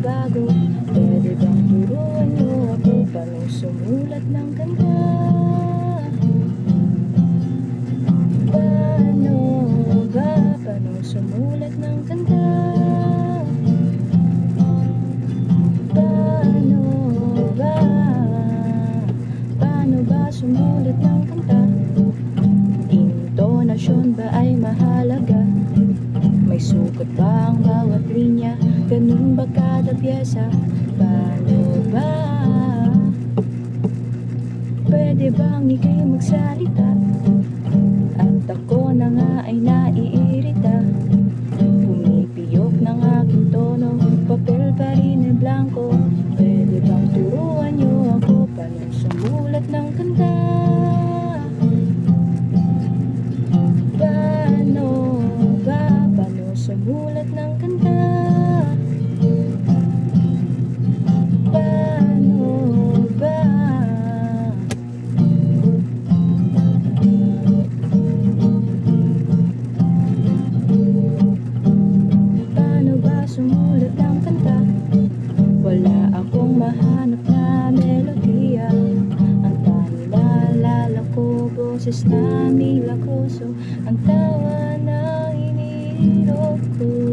bago. Pwede bang turuan niyo ako paano sumulat ng kanta? Paano sumulat ng kanta? Paano ba? Paano ba sumulat ng kanta? Intonasyon ba ay mahalaga? May sukat ba ang bawat linya? Ganun ba kada pyesa? Paano ba? Pwede bang ika'y magsalita? At ako na nga ay naiirita. Pumipiyok ng aking tono, papel pa rin ay blanco. Pwede bang turuan niyo ako paano sumulat ng kanta? Paano ba? Paano sumulat ng kanta? Paano ba? Paano ba sumulat ng kanta? Wala akong mahanap na melodiya. Ang tanging naalala ko, boses na milagroso, ang tawa na hinihirap ko.